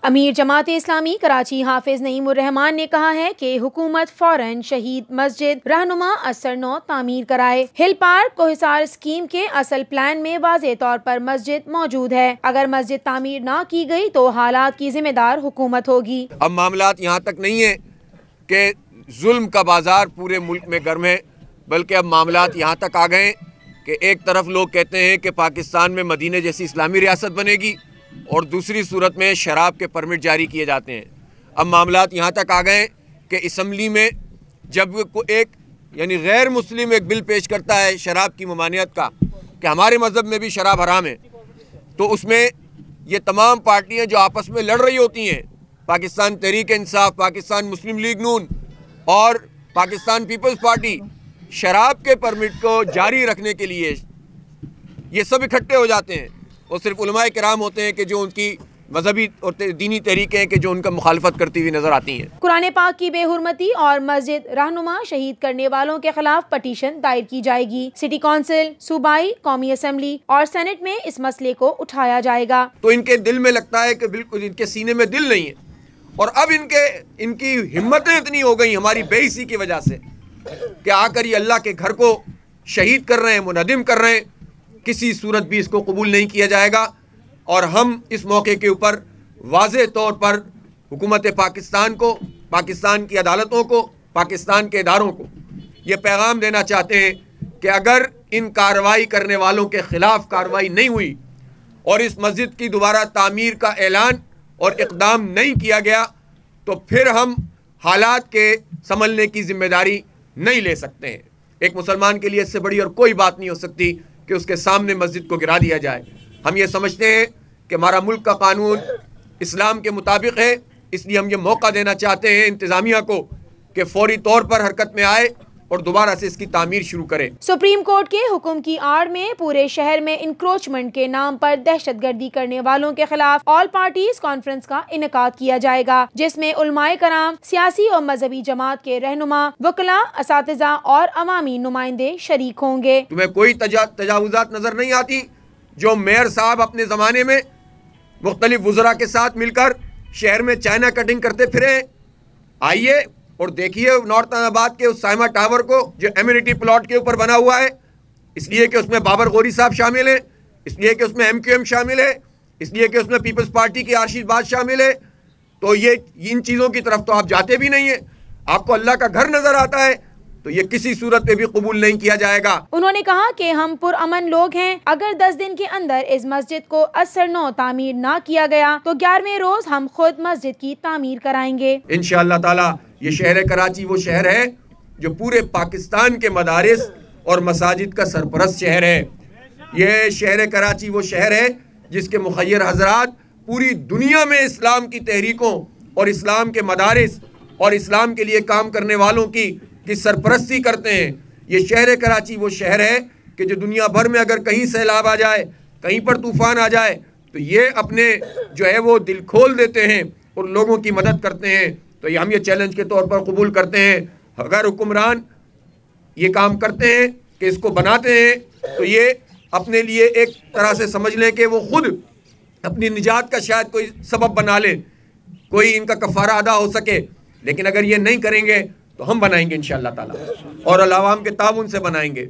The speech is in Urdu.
امیر جماعت اسلامی کراچی حافظ نعیم الرحمان نے کہا ہے کہ حکومت فوراً شہید مسجد رہنما اثر 9 تعمیر کرائے۔ ہل پارک کوہسار اسکیم کے اصل پلان میں واضح طور پر مسجد موجود ہے۔ اگر مسجد تعمیر نہ کی گئی تو حالات کی ذمہ دار حکومت ہوگی۔ اب معاملات یہاں تک نہیں ہیں کہ ظلم کا بازار پورے ملک میں گرم ہے، بلکہ اب معاملات یہاں تک آ گئے کہ ایک طرف لوگ کہتے ہیں کہ پاکستان میں مدینہ جیسی اسلامی ریاست بنے گی اور دوسری صورت میں شراب کے پرمٹ جاری کیے جاتے ہیں۔ اب معاملات یہاں تک آ گئے کہ اسمبلی میں جب ایک یعنی غیر مسلم ایک بل پیش کرتا ہے شراب کی ممانعت کا کہ ہمارے مذہب میں بھی شراب حرام ہے، تو اس میں یہ تمام پارٹیاں جو آپس میں لڑ رہی ہوتی ہیں، پاکستان تحریک انصاف، پاکستان مسلم لیگ نون اور پاکستان پیپلز پارٹی، شراب کے پرمٹ کو جاری رکھنے کے لیے یہ سب اکٹھے ہو جاتے ہیں۔ وہ صرف علماء کرام ہوتے ہیں کہ جو ان کی مذہبی اور دینی تحریکیں ہیں کہ جو ان کا مخالفت کرتی ہوئی نظر آتی ہیں۔ قرآن پاک کی بے حرمتی اور مسجد رہنما شہید کرنے والوں کے خلاف پٹیشن دائر کی جائے گی۔ سٹی کونسل، صوبائی، قومی اسمبلی اور سینٹ میں اس مسئلے کو اٹھایا جائے گا۔ تو ان کے دل میں لگتا ہے کہ بالکل ان کے سینے میں دل نہیں ہے، اور اب ان کی ہمتیں اتنی ہو گئی ہماری بے حسی کی وجہ سے کہ آ کر یہ اللہ کے گھر کو شہید کر رہے ہیں، منہدم کر رہے ہیں۔ کسی صورت بھی اس کو قبول نہیں کیا جائے گا، اور ہم اس موقع کے اوپر واضح طور پر حکومت پاکستان کو، پاکستان کی عدالتوں کو، پاکستان کے اداروں کو یہ پیغام دینا چاہتے ہیں کہ اگر ان کارروائی کرنے والوں کے خلاف کارروائی نہیں ہوئی اور اس مسجد کی دوبارہ تعمیر کا اعلان اور اقدام نہیں کیا گیا تو پھر ہم حالات کے سنبھلنے کی ذمہ داری نہیں لے سکتے ہیں۔ ایک مسلمان کے لیے اس سے بڑی اور کوئی بات نہیں ہو سکتی کہ اس کے سامنے مسجد کو گرا دیا جائے۔ ہم یہ سمجھتے ہیں کہ ہمارا ملک کا قانون اسلام کے مطابق ہے، اس لیے ہم یہ موقع دینا چاہتے ہیں انتظامیہ کو کہ فوری طور پر حرکت میں آئے اور دوبارہ سے اس کی تعمیر شروع کرے۔ سپریم کورٹ کے حکم کی آڑ میں پورے شہر میں انکروچمنٹ کے نام پر دہشت گردی کرنے والوں کے خلاف آل پارٹیز کانفرنس کا انعقاد کیا جائے گا، جس میں علماء کرام، سیاسی اور مذہبی جماعت کے رہنما، وکلاء، اساتذہ اور عوامی نمائندے شریک ہوں گے۔ تمہیں کوئی تجاوزات نظر نہیں آتی جو میئر صاحب اپنے زمانے میں مختلف وزراء کے ساتھ مل کر شہر میں چائنا کٹنگ کرتے پھرے؟ آئیے اور دیکھیے نارتھ آباد کے اس سائما ٹاور کو جو ایمینٹی پلاٹ کے اوپر بنا ہوا ہے، اس لیے کہ اس میں بابر غوری صاحب شامل ہیں، اس لیے کہ اس میں MQM شامل ہے، اس لیے کہ اس میں پیپلز پارٹی کی آشیش باد شامل ہے۔ تو یہ ان چیزوں کی طرف تو آپ جاتے بھی نہیں ہیں، آپ کو اللہ کا گھر نظر آتا ہے، تو یہ کسی صورت پہ بھی قبول نہیں کیا جائے گا۔ انہوں نے کہا کہ ہم پرامن لوگ ہیں، اگر 10 دن کے اندر اس مسجد کو اثر 9 تعمیر نہ کیا گیا تو 11ویں روز ہم خود مسجد کی تعمیر کرائیں گے انشاءاللہ تعالی۔ یہ شہر کراچی وہ شہر ہے جو پورے پاکستان کے مدارس اور مساجد کا سرپرست شہر ہے۔ یہ شہر کراچی وہ شہر ہے جس کے مخیر حضرات پوری دنیا میں اسلام کی تحریکوں اور اسلام کے مدارس اور اسلام کے لیے کام کرنے والوں کی سرپرستی کرتے ہیں۔ یہ شہر کراچی وہ شہر ہے کہ جو دنیا بھر میں اگر کہیں سیلاب آ جائے، کہیں پر طوفان آ جائے تو یہ اپنے جو ہے وہ دل کھول دیتے ہیں اور لوگوں کی مدد کرتے ہیں۔ تو ہم یہ چیلنج کے طور پر قبول کرتے ہیں، اگر حکمران یہ کام کرتے ہیں کہ اس کو بناتے ہیں تو یہ اپنے لیے ایک طرح سے سمجھ لیں کہ وہ خود اپنی نجات کا شاید کوئی سبب بنا لیں، کوئی ان کا کفارہ ادا ہو سکے، لیکن اگر یہ نہیں کریں گے تو ہم بنائیں گے انشاءاللہ تعالی، اور عوام کے تعاون سے بنائیں گے۔